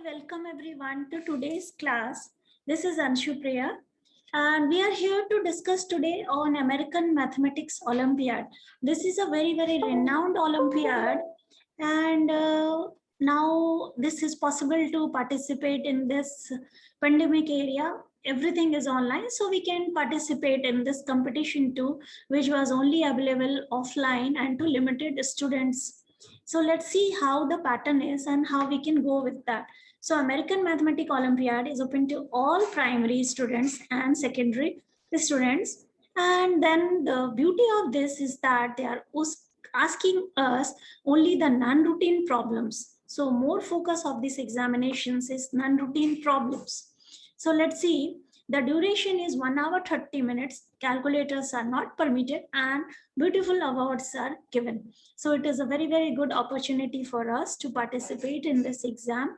welcome everyone to today's class. This is Anshu Priya, and we are here to discuss today on American Mathematics Olympiad. This is a very renowned Olympiad, and now this is possible to participate in this pandemic area. Everything is online, so we can participate in this competition too, which was only available offline and to limited students. So let's see how the pattern is and how we can go with that. So American Mathematics Olympiad is open to all primary students and secondary students. And then the beauty of this is that they are asking us only the non-routine problems. So more focus of these examinations is non-routine problems. So let's see, the duration is 1 hour 30 minutes. Calculators are not permitted and beautiful awards are given. So it is a very good opportunity for us to participate in this exam.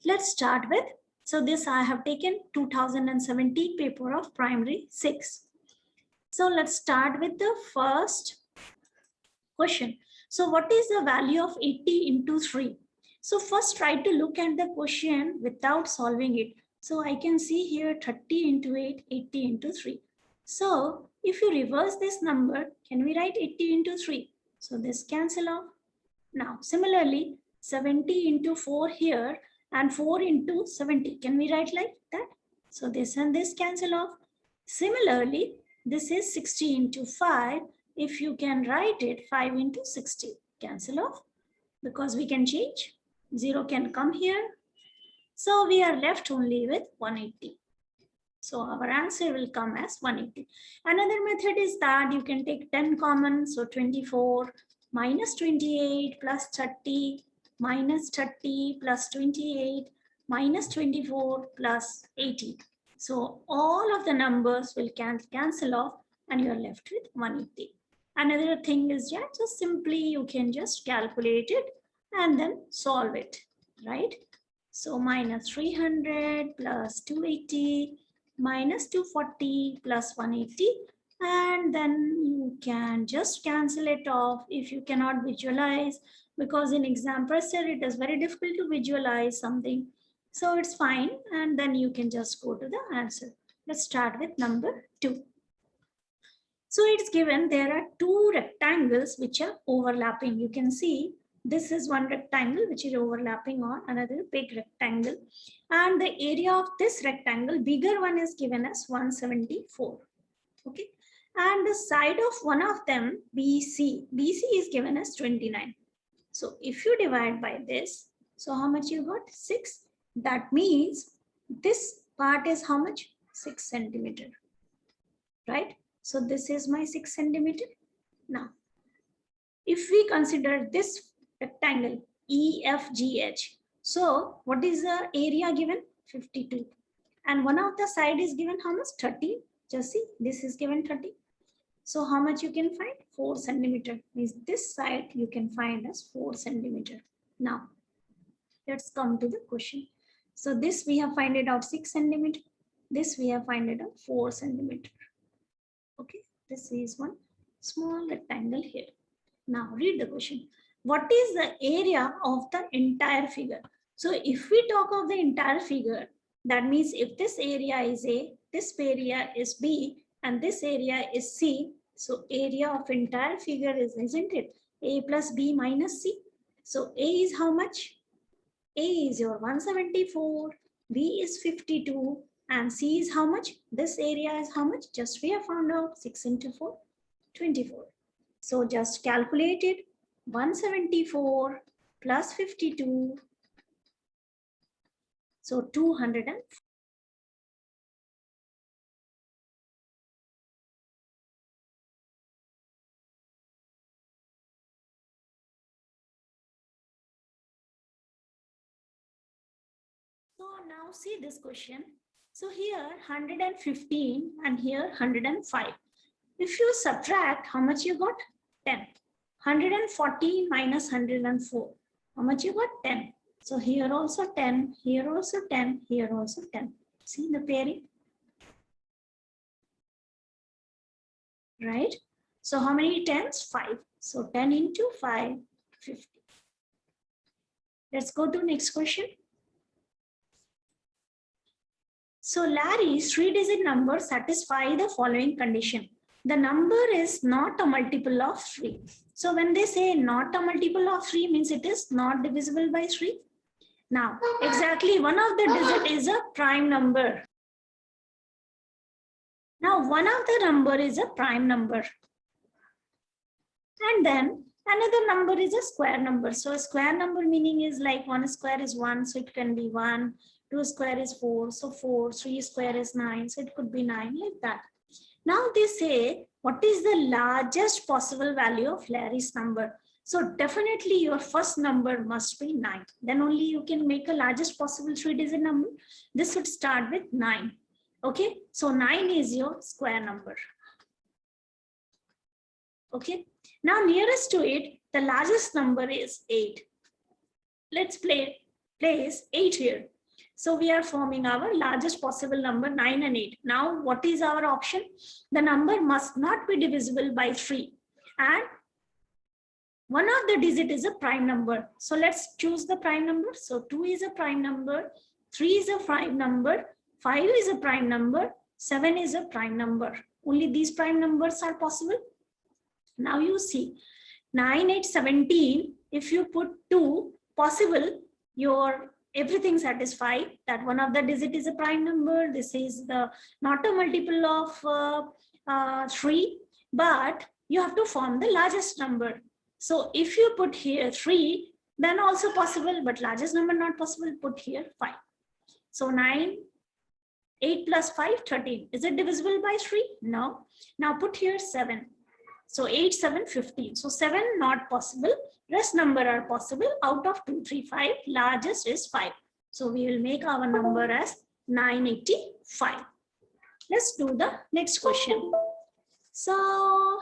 Let's start with, so this I have taken 2017 paper of primary 6. So let's start with the first question. So what is the value of 80 into 3? So first try to look at the question without solving it. So I can see here 30 into 8, 80 into 3. So if you reverse this number, can we write 80 into 3? So this cancel off. Now similarly, 70 into 4 here and 4 into 70. Can we write like that? So this and this cancel off. Similarly, this is 60 into 5. If you can write it 5 into 60, cancel off because we can change. 0 can come here. So we are left only with 180. So our answer will come as 180. Another method is that you can take 10 common. So 24 minus 28 plus 30 minus 30 plus 28 minus 24 plus 80. So all of the numbers will cancel off and you're left with 180. Another thing is just simply you can just calculate it and then solve it, right? So minus 300 plus 280 minus 240 plus 180, and then you can just cancel it off if you cannot visualize, because in exam pressure it is very difficult to visualize something. So it's fine, and then you can just go to the answer. Let's start with number 2. So it's given there are 2 rectangles which are overlapping. You can see this is one rectangle which is overlapping on another big rectangle, and the area of this rectangle, bigger one, is given as 174. Okay, and the side of one of them, BC is given as 29. So if you divide by this, so how much you got? 6. That means this part is how much? 6 centimeter, right? So this is my 6 centimeter. Now, if we consider this rectangle EFGH, so what is the area given? 52. And one of the side is given how much? 30. Just see, this is given 30. So how much you can find? 4 centimeter. Means this side you can find as 4 centimeter. Now, let's come to the question. So this we have find it out 6 centimeter. This we have find it out 4 centimeter. Okay, this is one small rectangle here. Now read the question. What is the area of the entire figure? So if we talk of the entire figure, that means if this area is A, this area is B, and this area is C, so area of entire figure is, isn't it, A plus B minus C? So A is how much? A is your 174, B is 52, and C is how much? This area is how much? Just we have found out 6 into 4, 24. So just calculate it. 174 plus 52. So 200. So now see this question. So here 115 and here 105. If you subtract, how much you got? 10. 140 minus 104. How much you got? 10. So here also 10, here also 10, here also 10. See the pairing? Right? So how many tens? 5. So 10 into 5, 50. Let's go to next question. So Larry's 3-digit number satisfy the following condition. The number is not a multiple of 3. So when they say not a multiple of 3 means it is not divisible by 3. Now, exactly one of the digit is a prime number. Now, one of the number is a prime number. And then another number is a square number. So a square number meaning is like 1 square is 1, so it can be 1. 2 square is 4, so 4. 3 square is 9, so it could be 9, like that. Now they say, what is the largest possible value of Larry's number? So definitely your first number must be 9. Then only you can make a largest possible 3-digit number. This would start with 9. Okay, so 9 is your square number. Okay, now nearest to it, the largest number is 8. Let's place 8 here. So we are forming our largest possible number, 9 and 8. Now what is our option? The number must not be divisible by 3. And one of the digit is a prime number. So let's choose the prime number. So 2 is a prime number, 3 is a prime number, 5 is a prime number, 7 is a prime number. Only these prime numbers are possible. Now you see 9, 8, 17. If you put 2 possible, your everything satisfied that one of the digit is a prime number. This is the not a multiple of 3, but you have to form the largest number. So if you put here 3, then also possible, but largest number not possible, put here 5. So 9, 8 plus 5, 13. Is it divisible by 3? No. Now put here 7. So 8, 7, 15. So 7 not possible. Rest number are possible. Out of 2, 3, 5, largest is 5. So we will make our number as 985. Let's do the next question. So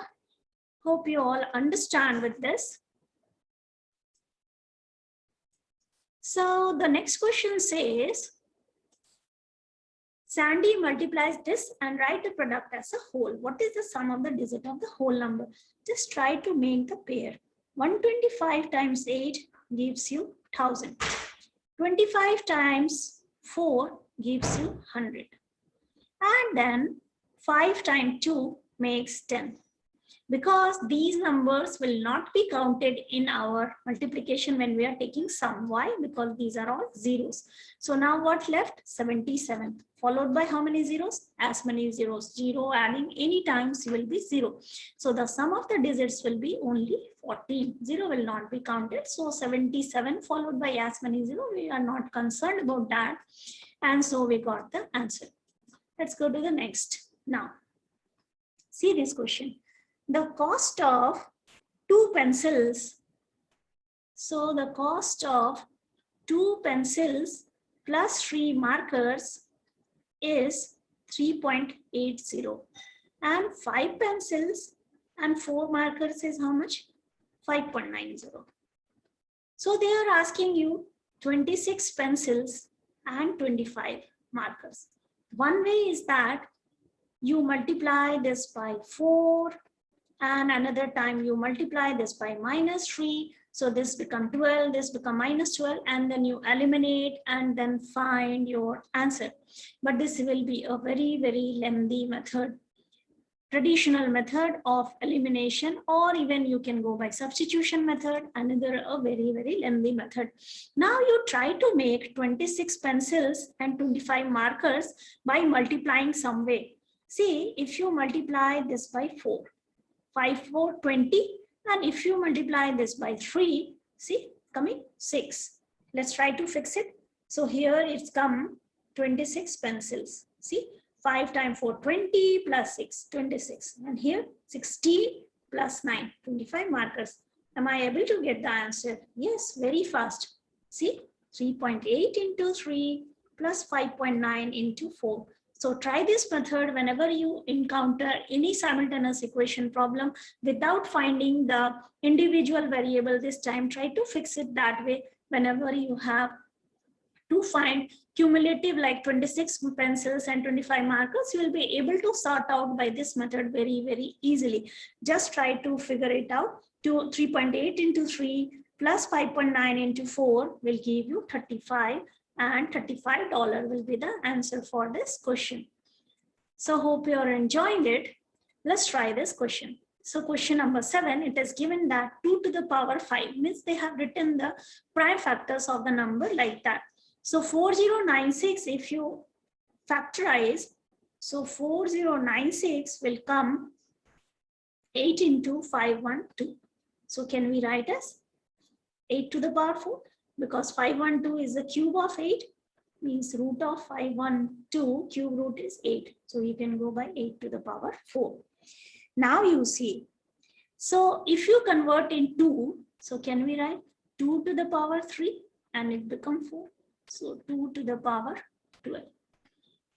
hope you all understand with this. So the next question says, Sandy multiplies this and write the product as a whole. What is the sum of the digit of the whole number? Just try to make the pair. 125 times 8 gives you 1000. 25 times 4 gives you 100. And then 5 times 2 makes 10. Because these numbers will not be counted in our multiplication when we are taking sum. Why? Because these are all zeros. So now what left? 77. Followed by how many zeros? As many zeros. 0 adding any times will be 0. So the sum of the digits will be only 14. 0 will not be counted. So 77 followed by as many zero. We are not concerned about that. And so we got the answer. Let's go to the next. Now, see this question. The cost of 2 pencils. So the cost of 2 pencils plus 3 markers is 3.80. And 5 pencils and 4 markers is how much? 5.90. So they are asking you 26 pencils and 25 markers. One way is that you multiply this by 4. And another time you multiply this by -3. So this become 12, this become -12, and then you eliminate and then find your answer. But this will be a very, very lengthy method, traditional method of elimination, or even you can go by substitution method, another a very, very lengthy method. Now you try to make 26 pencils and 25 markers by multiplying some way. See, if you multiply this by 4, 5, 4, 20. And if you multiply this by 3, see, coming 6. Let's try to fix it. So here it's come 26 pencils. See, 5 times 4, 20 plus 6, 26. And here 16 plus 9, 25 markers. Am I able to get the answer? Yes, very fast. See, 3.8 into 3 plus 5.9 into 4. So try this method whenever you encounter any simultaneous equation problem without finding the individual variable this time. Try to fix it that way whenever you have to find cumulative like 26 pencils and 25 markers. You will be able to sort out by this method very, very easily. Just try to figure it out. 3.8 into 3 plus 5.9 into 4 will give you 35. and $35 will be the answer for this question. So hope you are enjoying it. Let's try this question. So question number 7, it is given that 2 to the power 5 means they have written the prime factors of the number like that. So 4096, if you factorize, so 4096 will come 8 into 512. So can we write as 8 to the power 4? Because 512 is the cube of 8, means root of 512, cube root is 8. So you can go by 8 to the power 4. Now you see, so if you convert in 2, so can we write 2 to the power 3 and it becomes 4. So 2 to the power 12.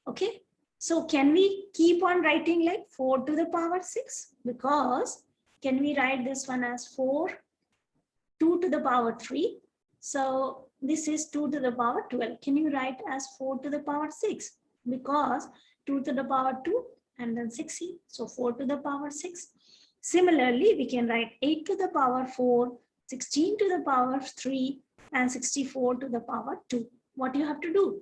Okay. So can we keep on writing like 4 to the power 6? Because can we write this one as 4, 2 to the power 3. So this is 2 to the power 12. Can you write as 4 to the power 6? Because 2 to the power 2 and then 16. So 4 to the power 6. Similarly, we can write 8 to the power 4, 16 to the power 3, and 64 to the power 2. What you have to do?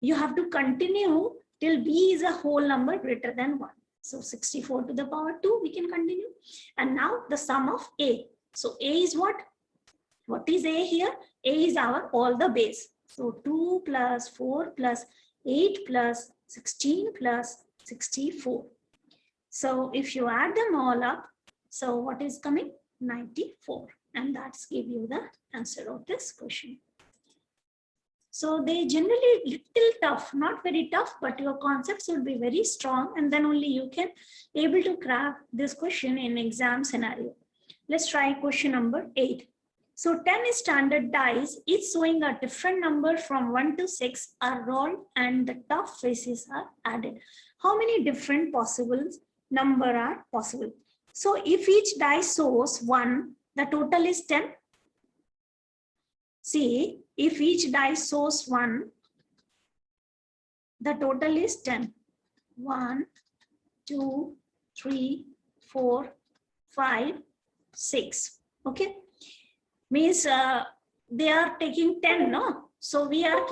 You have to continue till b is a whole number greater than 1. So 64 to the power 2, we can continue. And now the sum of a. So a is what? What is a here? A is our all the base. So 2 plus 4 plus 8 plus 16 plus 64. So if you add them all up, so what is coming? 94. And that's give you the answer of this question. So they generally little tough, not very tough, but your concepts will be very strong, and then only you can able to crack this question in exam scenario. Let's try question number 8. So 10 standard dice, each showing a different number from 1 to 6 are rolled and the top faces are added. How many different possible number are possible? So if each dice shows 1, the total is 10. See, if each dice shows 1, the total is 10. 1, 2, 3, 4, 5, 6. Okay. Means they are taking 10, no? So we are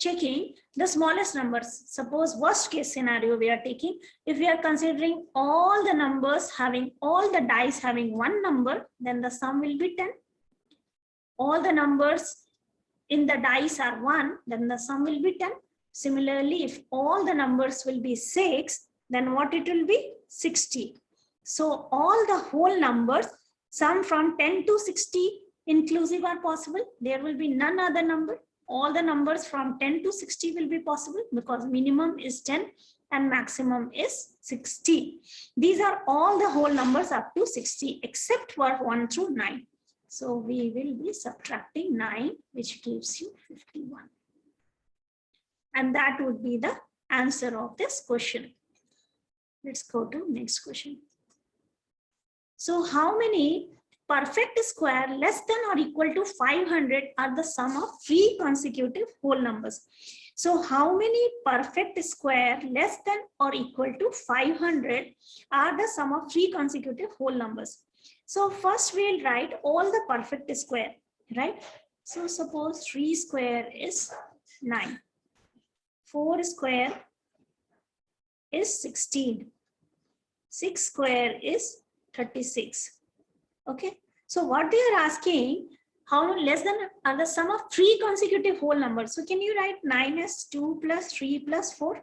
checking the smallest numbers. Suppose worst case scenario we are taking. If we are considering all the numbers having, all the dice having one number, then the sum will be 10. All the numbers in the dice are 1, then the sum will be 10. Similarly, if all the numbers will be 6, then what it will be? 60. So all the whole numbers, sum from 10 to 60 inclusive are possible. There will be none other number. All the numbers from 10 to 60 will be possible because minimum is 10 and maximum is 60. These are all the whole numbers up to 60 except for 1 through 9. So we will be subtracting 9, which gives you 51. And that would be the answer of this question. Let's go to next question. So how many perfect square less than or equal to 500 are the sum of 3 consecutive whole numbers? So how many perfect square less than or equal to 500 are the sum of 3 consecutive whole numbers? So first we'll write all the perfect square, right? So suppose 3 square is 9. 4 square is 16. 6 square is 36. Okay. So what they are asking, how less than are the sum of 3 consecutive whole numbers. So can you write 9 as 2 plus 3 plus 4?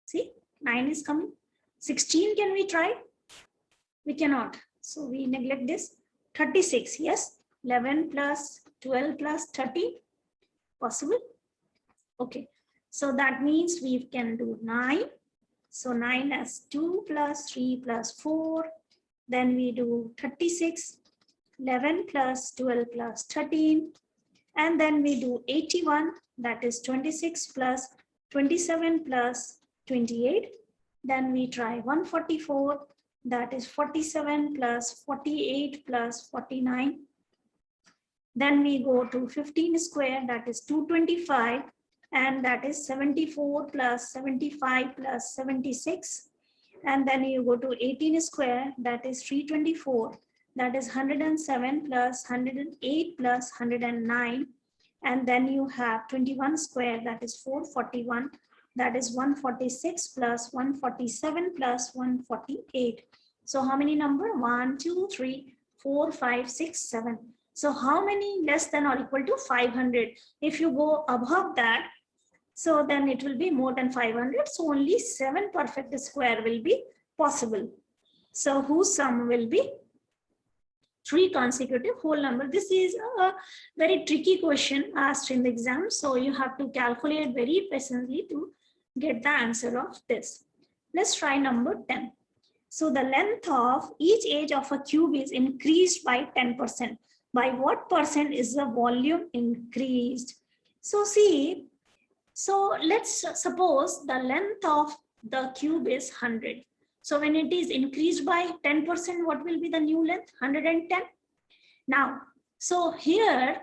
See, 9 is coming. 16 can we try? We cannot. So we neglect this. 36, yes. 11 plus 12 plus 13. Possible? Okay. So that means we can do 9. So 9 as 2 plus 3 plus 4. Then we do 36. 11 plus 12 plus 13. And then we do 81. That is 26 plus 27 plus 28. Then we try 144. That is 47 plus 48 plus 49. Then we go to 15 square, that is 225, and that is 74 plus 75 plus 76. And then you go to 18 square, that is 324, that is 107 plus 108 plus 109. And then you have 21 square, that is 441. That is 146 plus 147 plus 148. So how many number? 1, 2, 3, 4, 5, 6, 7. So how many less than or equal to 500? If you go above that, so then it will be more than 500. So only 7 perfect square will be possible. So whose sum will be 3 consecutive whole number. This is a very tricky question asked in the exam. So you have to calculate very patiently to get the answer of this. Let's try number 10. So the length of each edge of a cube is increased by 10%. By what percent is the volume increased? So see, so let's suppose the length of the cube is 100. So when it is increased by 10%, what will be the new length? 110. Now, so here,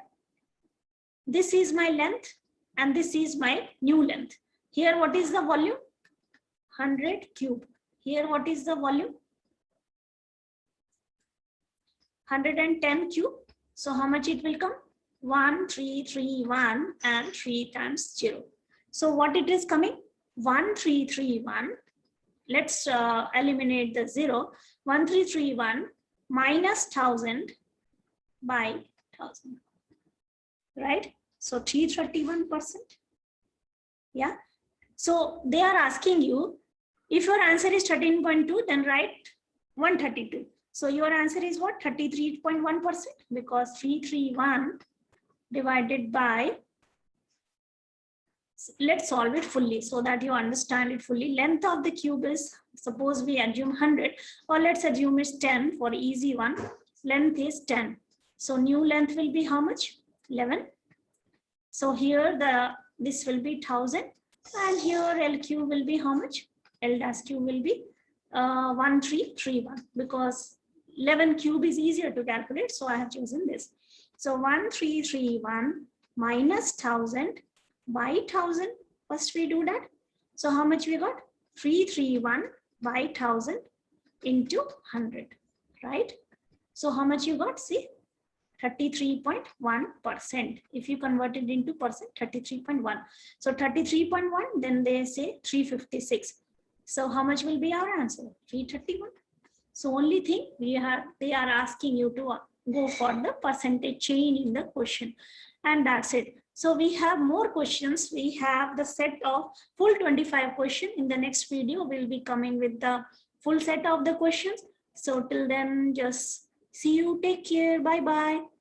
this is my length and this is my new length. Here, what is the volume? 100 cube. Here, what is the volume? 110 cube. So how much it will come? 1331 and 3 times 0. So what it is coming? 1331. Let's eliminate the 0. 1331 minus 1000 by 1000. Right? So 331%. Yeah. So they are asking you, if your answer is 13.2, then write 132. So your answer is what? 33.1%, because 331 divided by, let's solve it fully so that you understand it fully. Length of the cube is, suppose we assume 100, or let's assume it's 10 for easy one. Length is 10. So new length will be how much? 11. So here this will be 1000, and here L cube will be how much? L dash cube will be 1331, because 11 cube is easier to calculate, so I have chosen this. So 1331 minus 1000 by 1000. First we do that. So how much we got? 331 by 1000 into 100, right? So how much you got? See, 33.1%. If you convert it into percent, 33.1. So 33.1, then they say 356. So how much will be our answer? 331. So only thing they are asking you to go for the percentage change in the question, and that's it. So we have more questions. We have the set of full 25 questions. In the next video, we'll be coming with the full set of the questions. So till then, just see you. Take care. Bye bye.